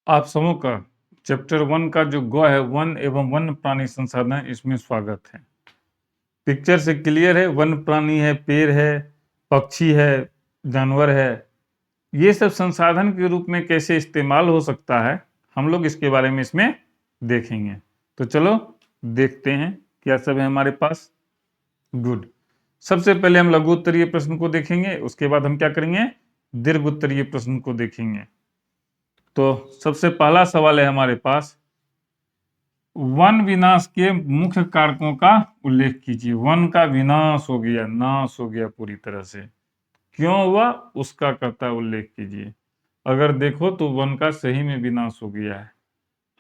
आप समूह का चैप्टर 1 का जो ग है वन एवं वन्य प्राणी संसाधन, इसमें स्वागत है। पिक्चर से क्लियर है, वन्य प्राणी है, पेड़ है, पक्षी है, जानवर है, ये सब संसाधन के रूप में कैसे इस्तेमाल हो सकता है, हम लोग इसके बारे में इसमें देखेंगे। तो चलो देखते हैं क्या सब है हमारे पास। गुड। सबसे पहले हम लघु उत्तरीय प्रश्न को देखेंगे, उसके बाद हम क्या करेंगे, दीर्घ उत्तरीय प्रश्न को देखेंगे। तो सबसे पहला सवाल है हमारे पास, वन विनाश के मुख्य कारकों का उल्लेख कीजिए। वन का विनाश हो गया, नाश हो गया पूरी तरह से, क्यों हुआ उसका करता उल्लेख कीजिए। अगर देखो तो वन का सही में विनाश हो गया है।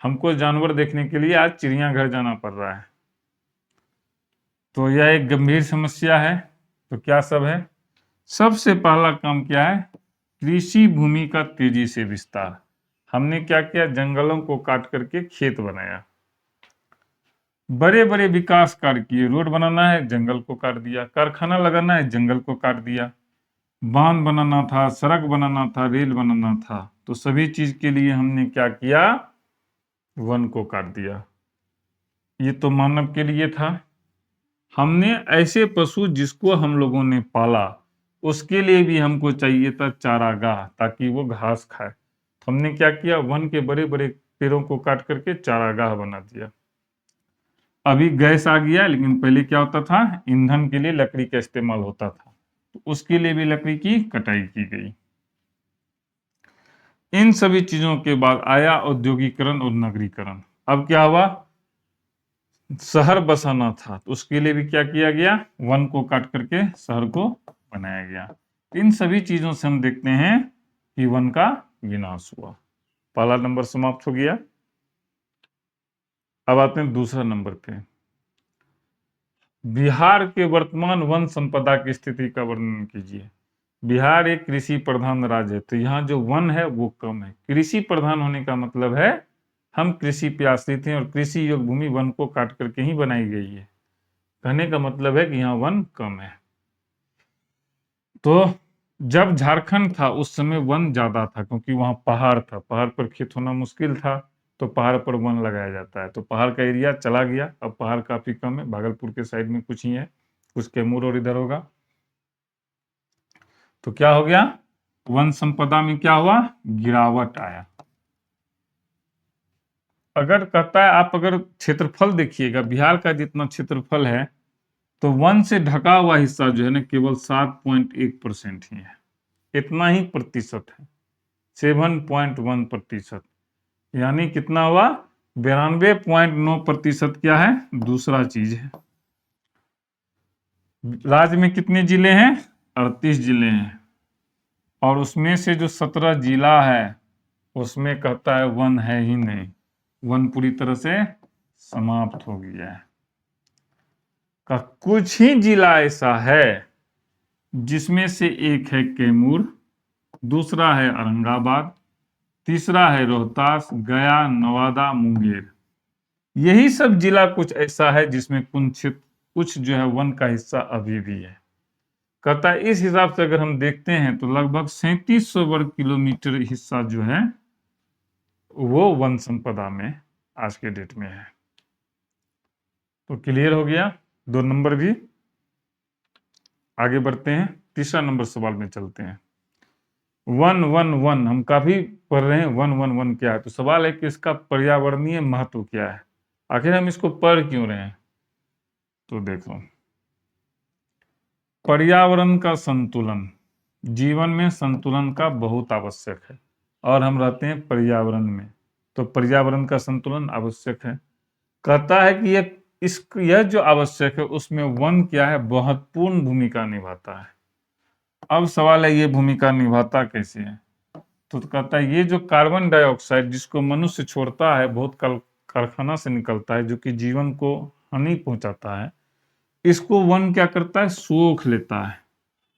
हमको जानवर देखने के लिए आज चिड़ियाघर जाना पड़ रहा है, तो यह एक गंभीर समस्या है। तो क्या सब है, सबसे पहला काम क्या है, कृषि भूमि का तेजी से विस्तार। हमने क्या किया, जंगलों को काट करके खेत बनाया, बड़े बड़े विकास कार्य किए, रोड बनाना है जंगल को काट दिया, कारखाना लगाना है जंगल को काट दिया, बांध बनाना था, सड़क बनाना था, रेल बनाना था, तो सभी चीज के लिए हमने क्या किया, वन को काट दिया। ये तो मानव के लिए था। हमने ऐसे पशु जिसको हम लोगों ने पाला, उसके लिए भी हमको चाहिए था चारागाह, ताकि वो घास खाए। तो हमने क्या किया, वन के बड़े बड़े पेड़ों को काट करके चारागाह बना दिया। अभी गैस आ गया, लेकिन पहले क्या होता था, ईंधन के लिए लकड़ी का इस्तेमाल होता था, तो उसके लिए भी लकड़ी की कटाई की गई। इन सभी चीजों के बाद आया औद्योगिकरण और नगरीकरण। अब क्या हुआ, शहर बसाना था, तो उसके लिए भी क्या किया गया, वन को काट करके शहर को बनाया गया। इन सभी चीजों से हम देखते हैं कि वन का विनाश हुआ। पहला नंबर समाप्त हो गया। अब आते हैं दूसरा नंबर पे, बिहार के वर्तमान वन संपदा की स्थिति का वर्णन कीजिए। बिहार एक कृषि प्रधान राज्य है, तो यहाँ जो वन है वो कम है। कृषि प्रधान होने का मतलब है हम कृषि पे आश्रित हैं, और कृषि योग्य भूमि वन को काट करके ही बनाई गई है। कहने का मतलब है कि यहाँ वन कम है। तो जब झारखंड था उस समय वन ज्यादा था, क्योंकि वहां पहाड़ था, पहाड़ पर खेत होना मुश्किल था, तो पहाड़ पर वन लगाया जाता है। तो पहाड़ का एरिया चला गया, अब पहाड़ काफी कम है, भागलपुर के साइड में कुछ ही है, कुछ कैमूर और इधर होगा। तो क्या हो गया, वन संपदा में क्या हुआ, गिरावट आया। अगर कहता है, आप अगर क्षेत्रफल देखिएगा, बिहार का जितना क्षेत्रफल है, तो वन से ढका हुआ हिस्सा जो है ना, केवल 7.1% ही है। इतना ही प्रतिशत है, 7.1%। यानी कितना हुआ, 92.9% क्या है, दूसरा चीज है। राज्य में कितने जिले हैं, 38 जिले हैं, और उसमें से जो 17 जिला है उसमें कहता है वन है ही नहीं, वन पूरी तरह से समाप्त हो गया है। का कुछ ही जिला ऐसा है जिसमें से एक है कैमूर, दूसरा है औरंगाबाद, तीसरा है रोहतास, गया, नवादा, मुंगेर। यही सब जिला कुछ ऐसा है जिसमें कुछ जो है वन का हिस्सा अभी भी है। कहता है इस हिसाब से अगर हम देखते हैं तो लगभग 3700 वर्ग किलोमीटर हिस्सा जो है वो वन संपदा में आज के डेट में है। तो क्लियर हो गया 2 नंबर भी। आगे बढ़ते हैं, तीसरा नंबर सवाल में चलते हैं। वन वन वन हम काफी पढ़ रहे हैं, वन वन वन क्या है, तो सवाल है कि इसका पर्यावरणीय महत्व क्या है, आखिर हम इसको पढ़ क्यों रहे हैं। तो देखो, पर्यावरण का संतुलन, जीवन में संतुलन का बहुत आवश्यक है, और हम रहते हैं पर्यावरण में, तो पर्यावरण का संतुलन आवश्यक है। कहता है कि यह जो आवश्यक है उसमें वन क्या है, महत्वपूर्ण भूमिका निभाता है। अब सवाल है ये भूमिका निभाता कैसे है, तो कहता है ये जो कार्बन डाइऑक्साइड जिसको मनुष्य छोड़ता है, बहुत कारखाना से निकलता है, जो कि जीवन को हानि पहुंचाता है, इसको वन क्या करता है, सोख लेता है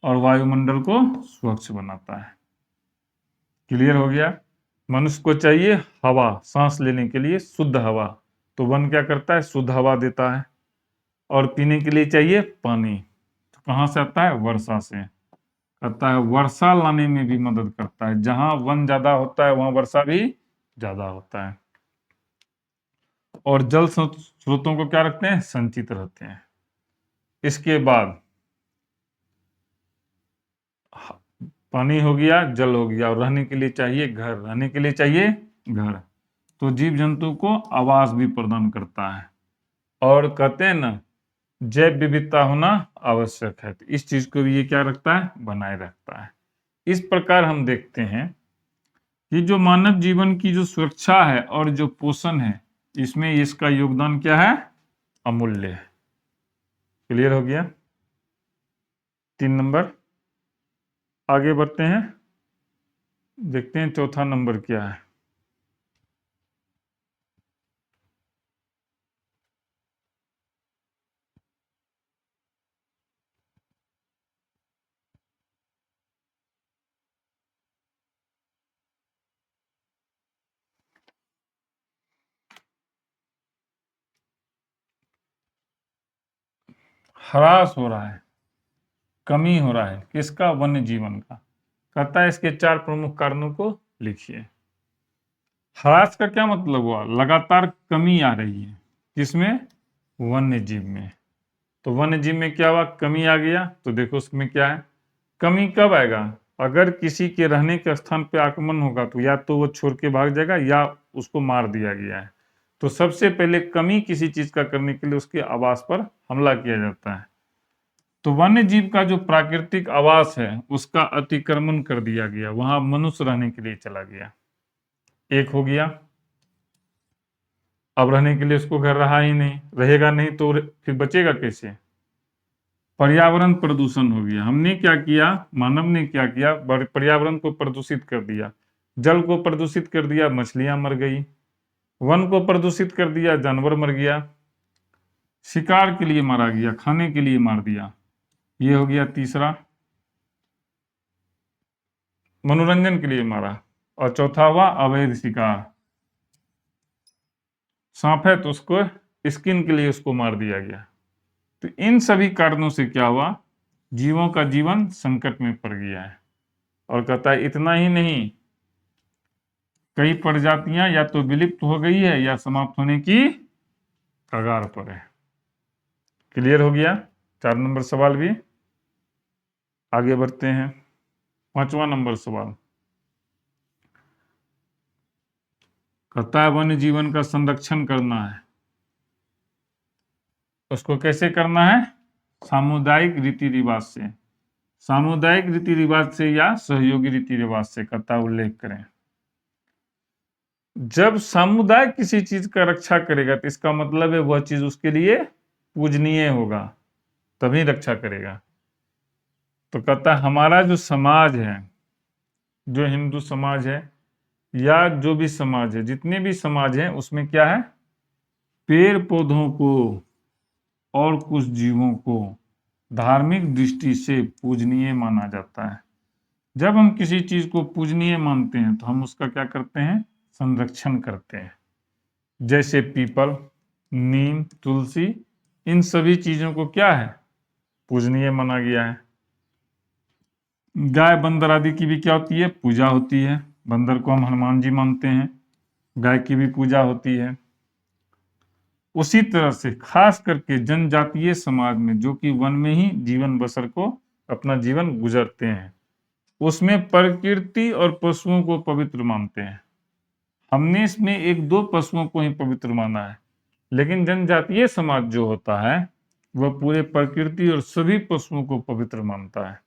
और वायुमंडल को स्वच्छ बनाता है। क्लियर हो गया। मनुष्य को चाहिए हवा, सांस लेने के लिए शुद्ध हवा, तो वन क्या करता है, शुद्ध हवा देता है। और पीने के लिए चाहिए पानी, तो कहाँ से आता है, वर्षा से। कहता है वर्षा लाने में भी मदद करता है, जहां वन ज्यादा होता है वहां वर्षा भी ज्यादा होता है। और जल स्रोतों को क्या रखते हैं? संचित रहते हैं। इसके बाद पानी हो गया, जल हो गया, और रहने के लिए चाहिए घर, रहने के लिए चाहिए घर। तो जीव जंतु को आवास भी प्रदान करता है। और कहते हैं ना, जैव विविधता होना आवश्यक है, तो इस चीज को भी ये क्या रखता है? बनाए रखता है। इस प्रकार हम देखते हैं कि जो मानव जीवन की जो सुरक्षा है और जो पोषण है, इसमें इसका योगदान क्या है? अमूल्य है। क्लियर हो गया? 3 नंबर। आगे बढ़ते हैं, देखते हैं चौथा नंबर क्या है। ह्रास हो रहा है, कमी हो रहा है, किसका? वन्य जीवन का। कहता है इसके 4 प्रमुख कारणों को लिखिए। ह्रास का क्या मतलब हुआ? लगातार कमी आ रही है, किसमें? वन्य जीव में। तो वन्य जीव में क्या हुआ? कमी आ गया। तो देखो उसमें क्या है, कमी कब आएगा? अगर किसी के रहने के स्थान पे आक्रमण होगा तो या तो वो छोड़ के भाग जाएगा या उसको मार दिया गया है। तो सबसे पहले कमी किसी चीज का करने के लिए उसके आवास पर हमला किया जाता है। तो वन्य जीव का जो प्राकृतिक आवास है उसका अतिक्रमण कर दिया गया, वहां मनुष्य रहने के लिए चला गया। एक हो गया। अब रहने के लिए उसको घर रहा ही नहीं, रहेगा नहीं तो फिर बचेगा कैसे? पर्यावरण प्रदूषण हो गया। हमने क्या किया? मानव ने क्या किया? पर्यावरण को प्रदूषित कर दिया। जल को प्रदूषित कर दिया, मछलियां मर गई। वन को प्रदूषित कर दिया, जानवर मर गया। शिकार के लिए मारा गया, खाने के लिए मार दिया। ये हो गया तीसरा। मनोरंजन के लिए मारा। और चौथा हुआ अवैध शिकार। सांप है तो उसको स्किन के लिए उसको मार दिया गया। तो इन सभी कारणों से क्या हुआ? जीवों का जीवन संकट में पड़ गया है। और कहता है इतना ही नहीं, कई प्रजातियां या तो विलुप्त हो गई है या समाप्त होने की कगार पर है। क्लियर हो गया? 4 नंबर सवाल भी। आगे बढ़ते हैं, 5वां सवाल। कहता है वन्य जीवन का संरक्षण करना है। उसको कैसे करना है? सामुदायिक रीति रिवाज से। सामुदायिक रीति रिवाज से या सहयोगी रीति रिवाज से, कहता उल्लेख करें। जब समुदाय किसी चीज का रक्षा करेगा तो इसका मतलब है वह चीज उसके लिए पूजनीय होगा, तभी रक्षा करेगा। तो कहता है हमारा जो समाज है, जो हिंदू समाज है या जो भी समाज है, जितने भी समाज हैं, उसमें क्या है? पेड़ पौधों को और कुछ जीवों को धार्मिक दृष्टि से पूजनीय माना जाता है। जब हम किसी चीज को पूजनीय मानते हैं तो हम उसका क्या करते हैं? संरक्षण करते हैं। जैसे पीपल, नीम, तुलसी, इन सभी चीजों को क्या है? पूजनीय माना गया है। गाय, बंदर आदि की भी क्या होती है? पूजा होती है। बंदर को हम हनुमान जी मानते हैं, गाय की भी पूजा होती है। उसी तरह से खास करके जनजातीय समाज में, जो कि वन में ही जीवन बसर को अपना जीवन गुजरते हैं, उसमें प्रकृति और पशुओं को पवित्र मानते हैं। हमने इसमें 1-2 पशुओं को ही पवित्र माना है, लेकिन जनजातीय समाज जो होता है वह पूरे प्रकृति और सभी पशुओं को पवित्र मानता है।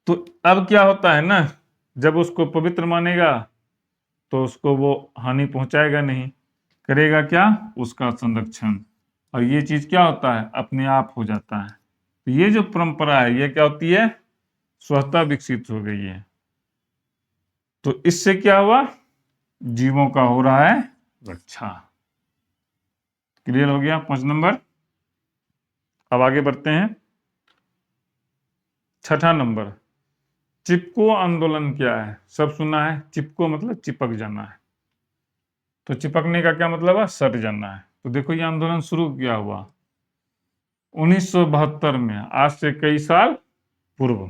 तो अब क्या होता है ना, जब उसको पवित्र मानेगा तो उसको वो हानि पहुंचाएगा नहीं, करेगा क्या? उसका संरक्षण। और ये चीज क्या होता है? अपने आप हो जाता है। तो ये जो परंपरा है ये क्या होती है? स्वतः विकसित हो गई है। तो इससे क्या हुआ? जीवों का हो रहा है रक्षा। क्लियर हो गया? 5 नंबर। अब आगे बढ़ते हैं, 6 नंबर। चिपको आंदोलन क्या है? सब सुना है। चिपको मतलब चिपक जाना है। तो चिपकने का क्या मतलब है? सट जाना है। तो देखो ये आंदोलन शुरू क्या हुआ 1972 में, आज से कई साल पूर्व।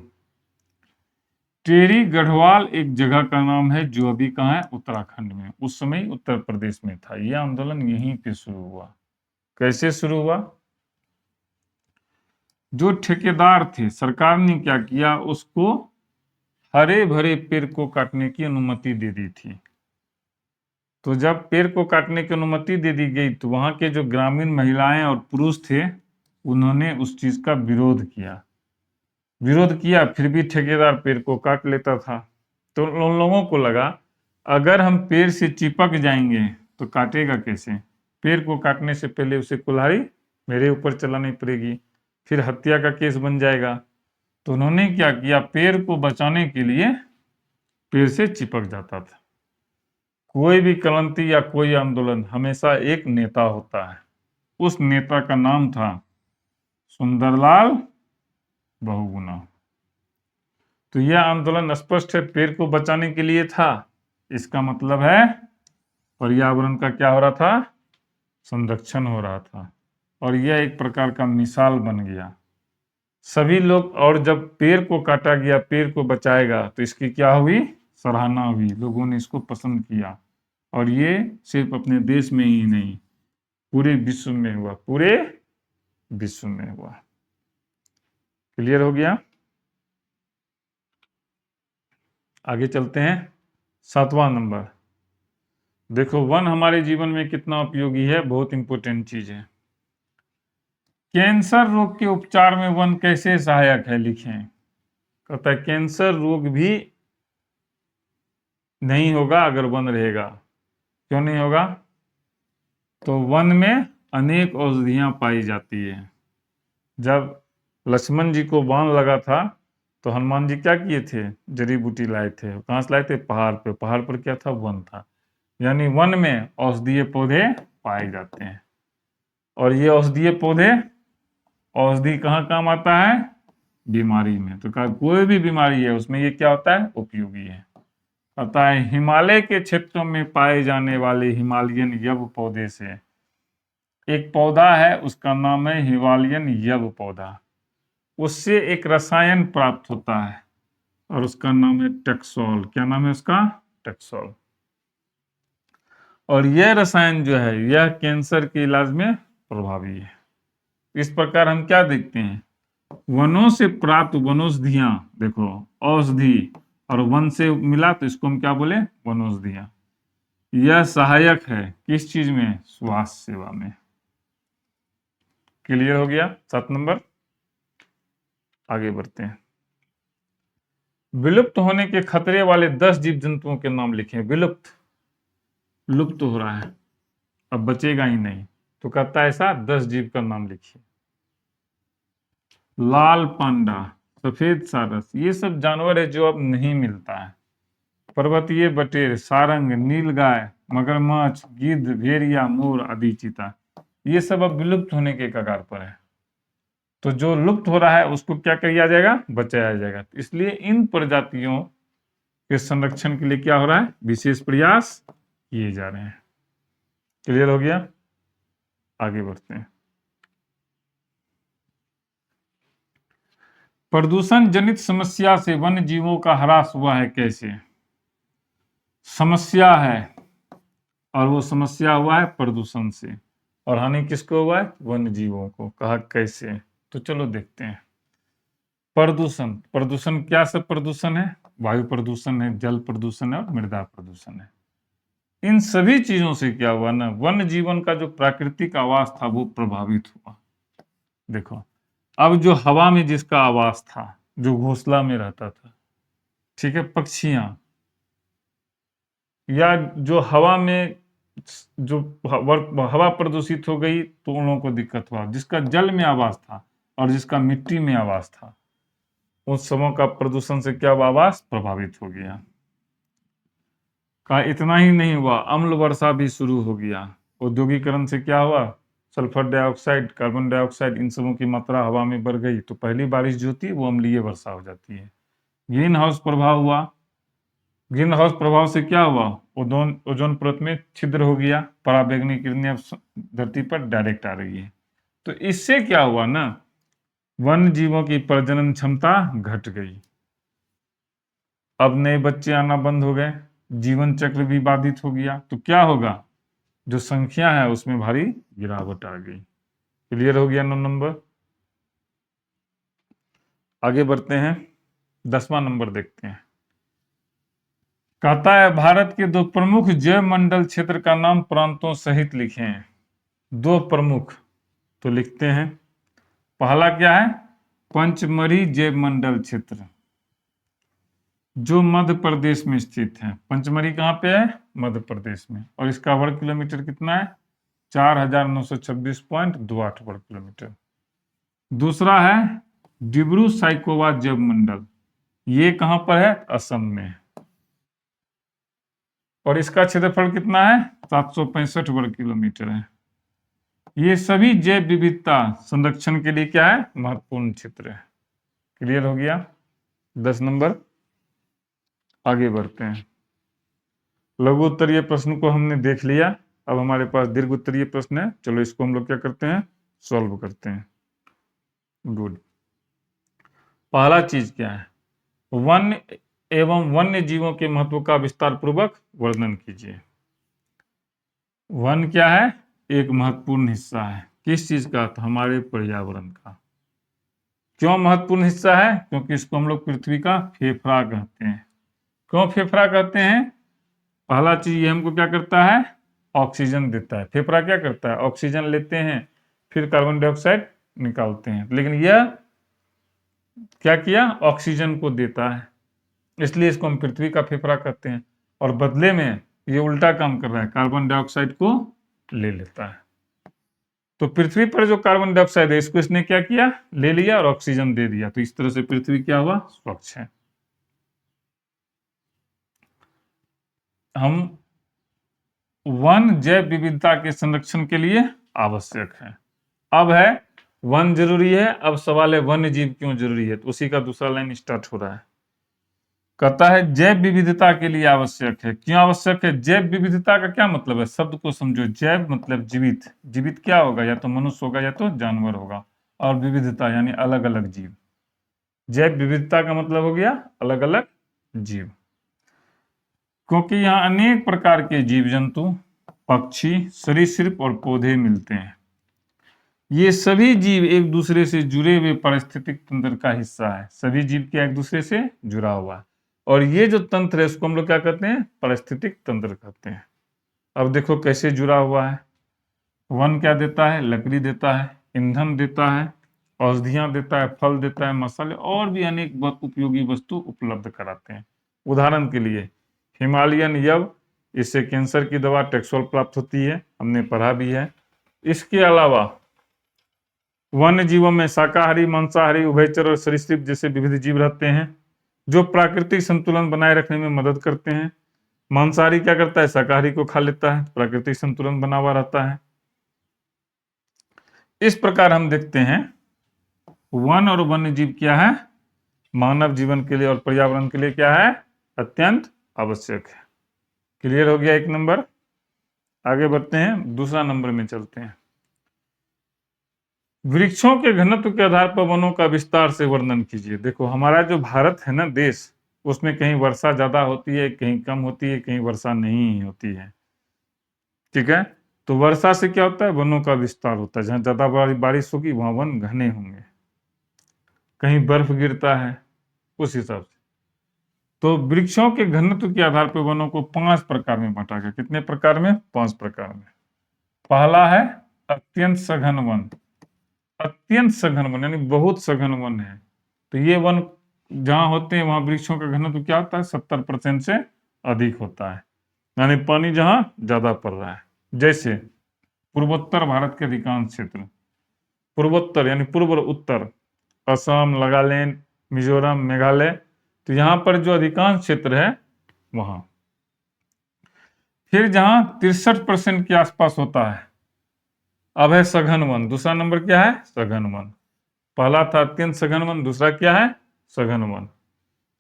टेरी गढ़वाल एक जगह का नाम है जो अभी कहाँ है, उत्तराखंड में। उस समय उत्तर प्रदेश में था। यह आंदोलन यहीं पे शुरू हुआ। कैसे शुरू हुआ? जो ठेकेदार थे, सरकार ने क्या किया, उसको हरे भरे पेड़ को काटने की अनुमति दे दी थी। तो जब पेड़ को काटने की अनुमति दे दी गई तो वहां के जो ग्रामीण महिलाएं और पुरुष थे, उन्होंने उस चीज का विरोध किया। फिर भी ठेकेदार पेड़ को काट लेता था। तो उन लोगों को लगा अगर हम पेड़ से चिपक जाएंगे तो काटेगा कैसे, पेड़ को काटने से पहले उसे कुल्हाड़ी मेरे ऊपर चलानी पड़ेगी, फिर हत्या का केस बन जाएगा। तो उन्होंने क्या किया, पेड़ को बचाने के लिए पेड़ से चिपक जाता था। कोई भी क्रांति या कोई आंदोलन हमेशा एक नेता होता है। उस नेता का नाम था सुंदरलाल बहुगुणा। तो यह आंदोलन स्पष्ट है, पेड़ को बचाने के लिए था। इसका मतलब है पर्यावरण का क्या हो रहा था, संरक्षण हो रहा था। और यह एक प्रकार का मिसाल बन गया सभी लोग। और जब पेड़ को काटा गया, पेड़ को बचाएगा, तो इसकी क्या हुई, सराहना हुई, लोगों ने इसको पसंद किया। और ये सिर्फ अपने देश में ही नहीं, पूरे विश्व में हुआ, पूरे विश्व में हुआ। क्लियर हो गया? आगे चलते हैं। 7वां नंबर, देखो वन हमारे जीवन में कितना उपयोगी है, बहुत इंपॉर्टेंट चीज है। कैंसर रोग के उपचार में वन कैसे सहायक है, लिखें। कहता है कैंसर रोग भी नहीं होगा अगर वन रहेगा। क्यों नहीं होगा? तो वन में अनेक औषधियां पाई जाती है। जब लक्ष्मण जी को बाण लगा था तो हनुमान जी क्या किए थे, जड़ी बूटी लाए थे। कहां से लाए थे? पहाड़ पे। पहाड़ पर क्या था? वन था। यानी वन में औषधीय पौधे पाए जाते हैं। और ये औषधीय पौधे, औषधि कहाँ काम आता है? बीमारी में। तो कहा कोई भी बीमारी है उसमें ये क्या होता है? उपयोगी है। अतः हिमालय के क्षेत्रों में पाए जाने वाले हिमालयन यव पौधे से, एक पौधा है उसका नाम है हिमालयन यव पौधा, उससे एक रसायन प्राप्त होता है और उसका नाम है टेक्सोल। क्या नाम है उसका? टेक्सोल। और यह रसायन जो है यह कैंसर के इलाज में प्रभावी है। इस प्रकार हम क्या देखते हैं, वनों से प्राप्त वनौषधियां, देखो औषधि, और वन से मिला तो इसको हम क्या बोले? वनौषधियां। यह सहायक है किस चीज में? स्वास्थ्य सेवा में। क्लियर हो गया? 7 नंबर। आगे बढ़ते हैं। विलुप्त होने के खतरे वाले 10 जीव जंतुओं के नाम लिखें। लुप्त हो रहा है, अब बचेगा ही नहीं, तो कहता है ऐसा 10 जीव का नाम लिखिए। लाल पांडा, सफेद सारस, ये सब जानवर है जो अब नहीं मिलता है। पर्वतीय बटेर, सारंग, नीलगाय, मगरमच्छ, गिद्ध, भेड़िया, मोर आदि चीता, ये सब अब विलुप्त होने के कगार पर है। तो जो लुप्त हो रहा है उसको क्या किया जाएगा? बचाया जाएगा। इसलिए इन प्रजातियों के संरक्षण के लिए क्या हो रहा है? विशेष प्रयास किए जा रहे हैं। क्लियर हो गया? आगे बढ़ते हैं। प्रदूषण जनित समस्या से वन्य जीवों का ह्रास हुआ है कैसे? समस्या है, और वो समस्या हुआ है प्रदूषण से, और हानि किसको हुआ है? वन्य जीवों को। कहा कैसे? तो चलो देखते हैं। प्रदूषण क्या सब प्रदूषण है? वायु प्रदूषण है, जल प्रदूषण है और मृदा प्रदूषण है। इन सभी चीजों से क्या हुआ ना, वन्य जीवन का जो प्राकृतिक आवास था वो प्रभावित हुआ। देखो अब जो हवा में जिसका आवास था, जो घोंसला में रहता था, ठीक है, पक्षियां, या जो हवा में जो हवा प्रदूषित हो गई तो उन लोगों को दिक्कत हुआ। जिसका जल में आवास था और जिसका मिट्टी में आवास था, उस समूह का प्रदूषण से क्या हुआ? आवास प्रभावित हो गया। का इतना ही नहीं हुआ, अम्ल वर्षा भी शुरू हो गया। औद्योगिकरण से क्या हुआ? सल्फर डाइऑक्साइड, कार्बन डाइऑक्साइड, इन सबों की मात्रा हवा में बढ़ गई, तो पहली बारिश जो होती है वो अम्लीय वर्षा हो जाती है। ग्रीन हाउस प्रभाव हुआ। ग्रीन हाउस प्रभाव से क्या हुआ? ओजोन परत में छिद्र हो गया, पराबैंगनी किरणें अब धरती पर डायरेक्ट आ रही है। तो इससे क्या हुआ ना, वन्य जीवों की प्रजनन क्षमता घट गई। अब नए बच्चे आना बंद हो गए, जीवन चक्र भी बाधित हो गया, तो क्या होगा, जो संख्या है उसमें भारी गिरावट आ गई। क्लियर हो गया 9 नंबर। आगे बढ़ते हैं, 10वां नंबर देखते हैं। कहता है भारत के 2 प्रमुख जैव मंडल क्षेत्र का नाम प्रांतों सहित लिखें। 2 प्रमुख तो लिखते हैं। पहला क्या है, पंचमढ़ी जैव मंडल क्षेत्र, जो मध्य प्रदेश में स्थित है। पंचमढ़ी कहाँ पे है, मध्य प्रदेश में, और इसका वर्ग किलोमीटर कितना है, 4926.28 वर्ग किलोमीटर। दूसरा है डिब्रू साइकोवा जैव मंडल, ये कहां पर है, असम में, और इसका क्षेत्रफल कितना है, 765 वर्ग किलोमीटर है। ये सभी जैव विविधता संरक्षण के लिए क्या है, महत्वपूर्ण क्षेत्र है। क्लियर हो गया 10 नंबर। आगे बढ़ते हैं। लघु उत्तरीय प्रश्न को हमने देख लिया, अब हमारे पास दीर्घ उत्तरीय प्रश्न है। चलो इसको हम लोग क्या करते हैं, सॉल्व करते हैं। गुड। पहला चीज क्या है, वन एवं वन्य जीवों के महत्व का विस्तार पूर्वक वर्णन कीजिए। वन क्या है, एक महत्वपूर्ण हिस्सा है, किस चीज का, तो हमारे पर्यावरण का। क्यों महत्वपूर्ण हिस्सा है, क्योंकि इसको हम लोग पृथ्वी का फेफड़ा कहते हैं। क्यों फेफड़ा कहते हैं, पहला चीज ये हमको क्या करता है, ऑक्सीजन देता है। फेफड़ा क्या करता है, ऑक्सीजन लेते हैं, फिर कार्बन डाइऑक्साइड निकालते हैं, लेकिन यह क्या किया, ऑक्सीजन को देता है, इसलिए इसको हम पृथ्वी का फेफड़ा कहते हैं। और बदले में ये उल्टा काम कर रहा है, कार्बन डाइऑक्साइड को ले लेता है। तो पृथ्वी पर जो कार्बन डाइऑक्साइड है, इसको इसने क्या किया, ले लिया और ऑक्सीजन दे दिया, तो इस तरह से पृथ्वी क्या हुआ, स्वच्छ है। हम वन जैव विविधता के संरक्षण के लिए आवश्यक है। अब है वन जरूरी है, अब सवाल है वन्य जीव क्यों जरूरी है, तो उसी का दूसरा लाइन स्टार्ट हो रहा है। कहता है जैव विविधता के लिए आवश्यक है। क्यों आवश्यक है, जैव विविधता का क्या मतलब है, शब्द को समझो। जैव मतलब जीवित, जीवित क्या होगा, या तो मनुष्य होगा या तो जानवर होगा, और विविधता यानी अलग अलग जीव। जैव विविधता का मतलब हो गया अलग अलग जीव, क्योंकि यहाँ अनेक प्रकार के जीव जंतु, पक्षी, सरीसृप और पौधे मिलते हैं। ये सभी जीव एक दूसरे से जुड़े हुए पारिस्थितिक तंत्र का हिस्सा है। सभी जीव क्या एक दूसरे से जुड़ा हुआ है, और ये जो तंत्र है उसको हम लोग क्या कहते हैं, पारिस्थितिक तंत्र कहते हैं। अब देखो कैसे जुड़ा हुआ है। वन क्या देता है, लकड़ी देता है, ईंधन देता है, औषधियां देता है, फल देता है, मसाले और भी अनेक उपयोगी वस्तु उपलब्ध कराते हैं। उदाहरण के लिए हिमालयन यव, इससे कैंसर की दवा टेक्सोल प्राप्त होती है, हमने पढ़ा भी है। इसके अलावा वन्य जीवों में शाकाहारी, मांसाहारी, उभयचर और सरीसृप जैसे विविध जीव रहते हैं, जो प्राकृतिक संतुलन बनाए रखने में मदद करते हैं। मांसाहारी क्या करता है, शाकाहारी को खा लेता है, प्राकृतिक संतुलन बना हुआ रहता है। इस प्रकार हम देखते हैं वन और वन्य जीव क्या है, मानव जीवन के लिए और पर्यावरण के लिए क्या है, अत्यंत आवश्यक है। क्लियर हो गया 1 नंबर। आगे बढ़ते हैं, दूसरा नंबर में चलते हैं। वृक्षों के घनत्व के आधार पर वनों का विस्तार से वर्णन कीजिए। देखो हमारा जो भारत है ना देश, उसमें कहीं वर्षा ज्यादा होती है, कहीं कम होती है, कहीं वर्षा नहीं होती है, ठीक है। तो वर्षा से क्या होता है, वनों का विस्तार होता है। जहाँ ज्यादा बारिश होगी वहां वन घने होंगे, कहीं बर्फ गिरता है, उस हिसाब से। तो वृक्षों के घनत्व के आधार पर वनों को 5 प्रकार में बांटा गया। कितने प्रकार में, 5 प्रकार में। पहला है अत्यंत सघन वन। अत्यंत सघन वन यानी बहुत सघन वन है, तो ये वन जहां होते हैं वहां वृक्षों का घनत्व क्या होता है, 70% से अधिक होता है, यानी पानी जहां ज्यादा पड़ रहा है। जैसे पूर्वोत्तर भारत के अधिकांश क्षेत्र, पूर्वोत्तर यानी पूर्व और उत्तर, असम, नागालैंड, मिजोरम, मेघालय, तो यहाँ पर जो अधिकांश क्षेत्र है वहां। फिर जहां 63% के आसपास होता है, अब है सघन वन। दूसरा नंबर क्या है, सघन वन। पहला था अत्यंत सघन वन, दूसरा क्या है, सघन वन।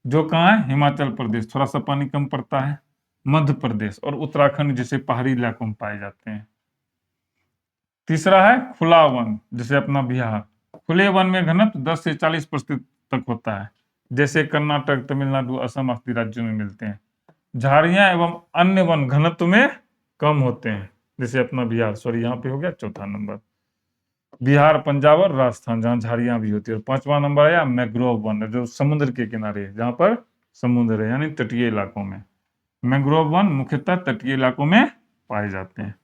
जो कहाँ है, हिमाचल प्रदेश, थोड़ा सा पानी कम पड़ता है, मध्य प्रदेश और उत्तराखंड जैसे पहाड़ी इलाकों में पाए जाते हैं। तीसरा है खुला वन, जैसे अपना बिहार। खुले वन में घनत्व 10 से 40% तक होता है, जैसे कर्नाटक, तमिलनाडु, असम आदि राज्यों में मिलते हैं। झाड़ियां एवं अन्य वन घनत्व में कम होते हैं, जैसे अपना बिहार, सॉरी यहाँ पे हो गया चौथा नंबर, बिहार, पंजाब और राजस्थान, जहाँ झाड़ियां भी होती है। और पांचवा नंबर आया मैंग्रोव वन, जो समुद्र के किनारे है, जहाँ पर समुद्र है, यानी तटीय इलाकों में। मैंग्रोव वन मुख्यतः तटीय इलाकों में पाए जाते हैं,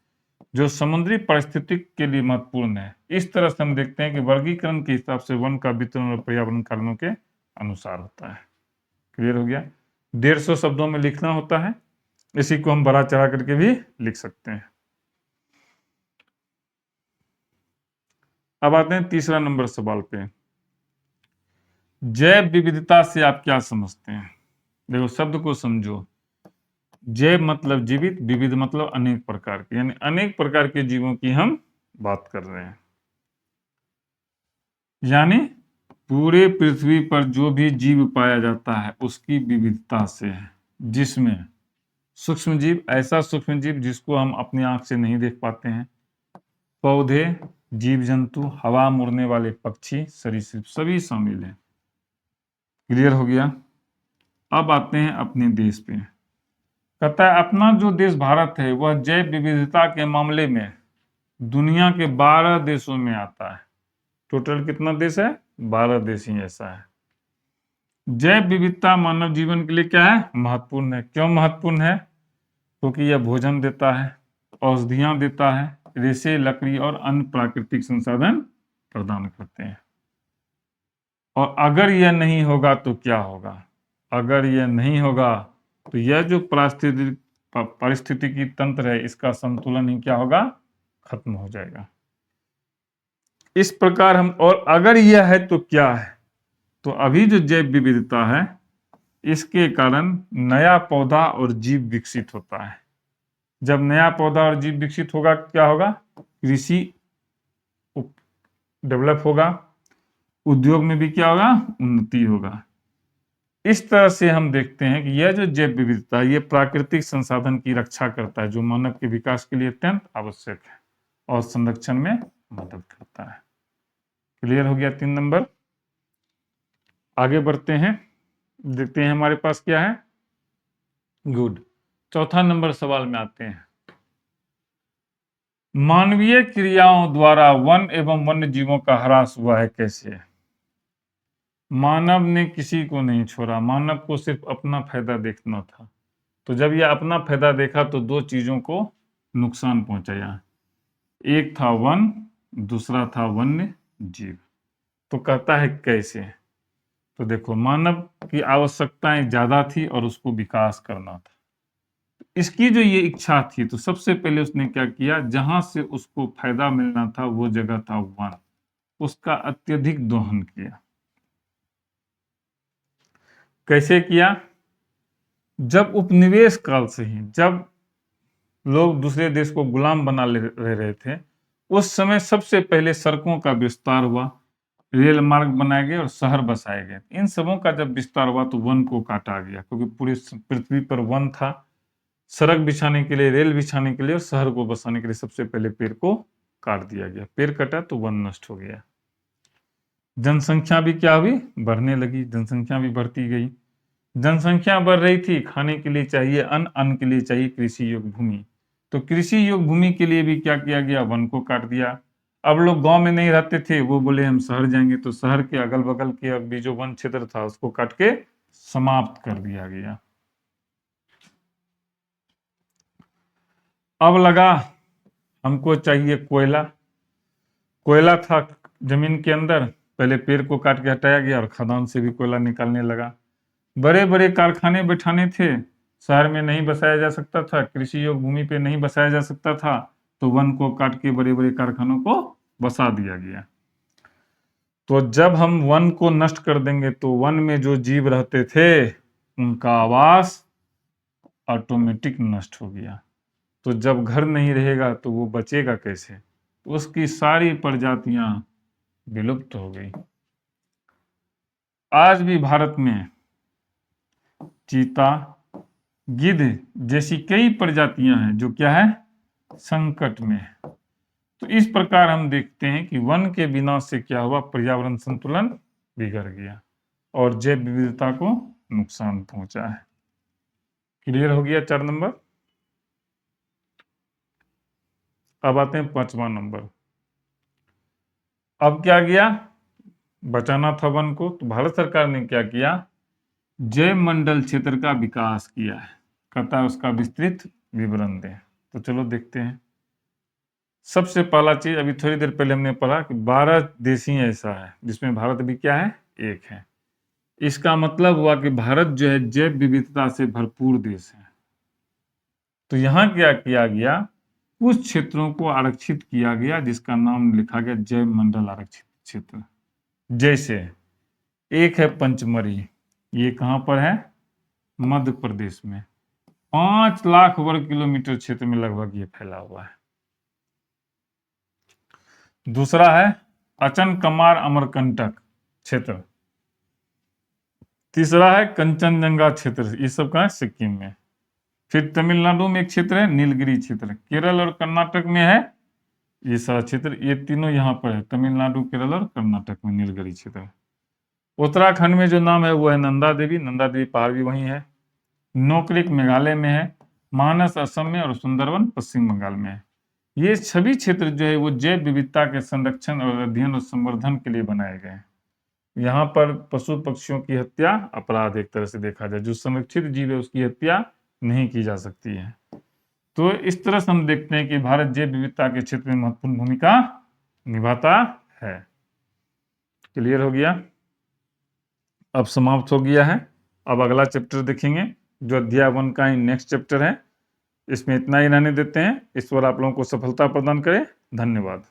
जो समुद्री पारिस्थितिक के लिए महत्वपूर्ण है। इस तरह से हम देखते हैं कि वर्गीकरण के हिसाब से वन का वितरण और पर्यावरण कारणों के अनुसार होता है। क्लियर हो गया? 150 शब्दों में लिखना होता है, इसी को हम बढ़ा चढ़ा करके भी लिख सकते हैं। अब आते हैं तीसरा नंबर सवाल पे। जैव विविधता से आप क्या समझते हैं? देखो शब्द को समझो। जैव मतलब जीवित, विविध मतलब अनेक प्रकार के, यानी अनेक प्रकार के जीवों की हम बात कर रहे हैं। यानी पूरे पृथ्वी पर जो भी जीव पाया जाता है उसकी विविधता से है, जिसमें सूक्ष्म जीव, ऐसा सूक्ष्म जीव जिसको हम अपनी आंख से नहीं देख पाते हैं, पौधे, जीव जंतु, हवा में उड़ने वाले पक्षी, सरीसृप, सभी शामिल हैं। क्लियर हो गया? अब आते हैं अपने देश पे। कहता है अपना जो देश भारत है वह जैव विविधता के मामले में दुनिया के 12 देशों में आता है। टोटल कितना देश है? 12 देश ही ऐसा है। जैव विविधता मानव जीवन के लिए क्या है? महत्वपूर्ण है। क्यों महत्वपूर्ण है? क्योंकि यह भोजन देता है, औषधियां देता है, रेशे, लकड़ी और अन्य प्राकृतिक संसाधन प्रदान करते हैं। और अगर यह नहीं होगा तो क्या होगा? अगर यह नहीं होगा तो यह जो पारिस्थितिकी तंत्र है इसका संतुलन ही क्या होगा? खत्म हो जाएगा। इस प्रकार हम, और अगर यह है तो क्या है? तो अभी जो जैव विविधता है इसके कारण नया पौधा और जीव विकसित होता है। जब नया पौधा और जीव विकसित होगा क्या होगा? कृषि डेवलप होगा, उद्योग में भी क्या होगा? उन्नति होगा। इस तरह से हम देखते हैं कि यह जो जैव विविधता है ये प्राकृतिक संसाधन की रक्षा करता है, जो मानव के विकास के लिए अत्यंत आवश्यक है और संरक्षण में मदद करता है। क्लियर हो गया 3 नंबर? आगे बढ़ते हैं, देखते हैं हमारे पास क्या है। गुड। चौथा नंबर सवाल में आते हैं। मानवीय क्रियाओं द्वारा वन एवं वन्य जीवों का ह्रास हुआ है कैसे? मानव ने किसी को नहीं छोड़ा, मानव को सिर्फ अपना फायदा देखना था। तो जब यह अपना फायदा देखा तो दो चीजों को नुकसान पहुंचाया, एक था वन, दूसरा था वन्य जीव। तो कहता है कैसे? तो देखो, मानव की आवश्यकताएं ज्यादा थी और उसको विकास करना था। इसकी जो ये इच्छा थी तो सबसे पहले उसने क्या किया, जहां से उसको फायदा मिलना था वो जगह था वन, उसका अत्यधिक दोहन किया। कैसे किया? जब उपनिवेश काल से ही, जब लोग दूसरे देश को गुलाम बना रहे थे, उस समय सबसे पहले सड़कों का विस्तार हुआ, रेल मार्ग बनाए गए और शहर बसाए गए। इन सबों का जब विस्तार हुआ तो वन को काटा गया, क्योंकि पूरी पृथ्वी पर वन था। सड़क बिछाने के लिए, रेल बिछाने के लिए और शहर को बसाने के लिए सबसे पहले पेड़ को काट दिया गया। पेड़ कटा तो वन नष्ट हो गया। जनसंख्या भी क्या हुई? बढ़ने लगी। जनसंख्या भी बढ़ती गई। जनसंख्या बढ़ रही थी, खाने के लिए चाहिए अन्न, अन्न के लिए चाहिए कृषि योग्य भूमि। तो कृषि योग्य भूमि के लिए भी क्या किया गया? वन को काट दिया। अब लोग गांव में नहीं रहते थे, वो बोले हम शहर जाएंगे, तो शहर के अगल बगल के भी जो वन क्षेत्र था उसको काट के समाप्त कर दिया गया। अब लगा हमको चाहिए कोयला। कोयला था जमीन के अंदर, पहले पेड़ को काट के हटाया गया और खदान से भी कोयला निकालने लगा। बड़े बड़े कारखाने बैठाने थे, शहर में नहीं बसाया जा सकता था, कृषि योग्य भूमि पे नहीं बसाया जा सकता था, तो वन को काट के बड़े बड़े कारखानों को बसा दिया गया। तो जब हम वन को नष्ट कर देंगे तो वन में जो जीव रहते थे उनका आवास ऑटोमेटिक नष्ट हो गया। तो जब घर नहीं रहेगा तो वो बचेगा कैसे? तो उसकी सारी प्रजातियां विलुप्त हो गई। आज भी भारत में चीता, गिद्ध जैसी कई प्रजातियां हैं जो क्या है? संकट में है। तो इस प्रकार हम देखते हैं कि वन के विनाश से क्या हुआ? पर्यावरण संतुलन बिगड़ गया और जैव विविधता को नुकसान पहुंचा है। क्लियर हो गया 4 नंबर। अब आते हैं 5वां नंबर। अब क्या किया, बचाना था वन को, तो भारत सरकार ने क्या किया, जैव मंडल क्षेत्र का विकास किया है। कहता है उसका विस्तृत विवरण दें। तो चलो देखते हैं। सबसे पहला चीज, अभी थोड़ी देर पहले हमने पढ़ा कि 12 देश ही ऐसा है जिसमें भारत भी क्या है, एक है। इसका मतलब हुआ कि भारत जो है जैव विविधता से भरपूर देश है। तो यहाँ क्या किया गया, कुछ क्षेत्रों को आरक्षित किया गया जिसका नाम लिखा गया जैव मंडल आरक्षित क्षेत्र। जैसे एक है पंचमढ़ी, ये कहाँ पर है, मध्य प्रदेश में, 5 लाख वर्ग किलोमीटर क्षेत्र में लगभग ये फैला हुआ है। दूसरा है अचनकमार अमरकंटक क्षेत्र। तीसरा है कंचनजंगा क्षेत्र, ये सब का है सिक्किम में। फिर तमिलनाडु में एक क्षेत्र है नीलगिरी क्षेत्र। केरल और कर्नाटक में है ये सारा क्षेत्र, ये तीनों यहाँ पर है, तमिलनाडु, केरल और कर्नाटक में नीलगिरी क्षेत्र। उत्तराखंड में जो नाम है वो है नंदा देवी, नंदा देवी पहाड़ भी वहीं है। नोकरेक मेघालय में है, मानस असम में, और सुंदरवन पश्चिम बंगाल में है। ये सभी क्षेत्र जो है वो जैव विविधता के संरक्षण और अध्ययन और संवर्धन के लिए बनाए गए हैं। यहाँ पर पशु पक्षियों की हत्या अपराध एक तरह से देखा जाए, जो संरक्षित जीव है उसकी हत्या नहीं की जा सकती है। तो इस तरह से हम देखते हैं कि भारत जैव विविधता के क्षेत्र में महत्वपूर्ण भूमिका निभाता है। क्लियर हो गया। अब समाप्त हो गया है। अब अगला चैप्टर देखेंगे जो अध्याय 1 का ही नेक्स्ट चैप्टर है। इसमें इतना ही रहने देते हैं। ईश्वर आप लोगों को सफलता प्रदान करे। धन्यवाद।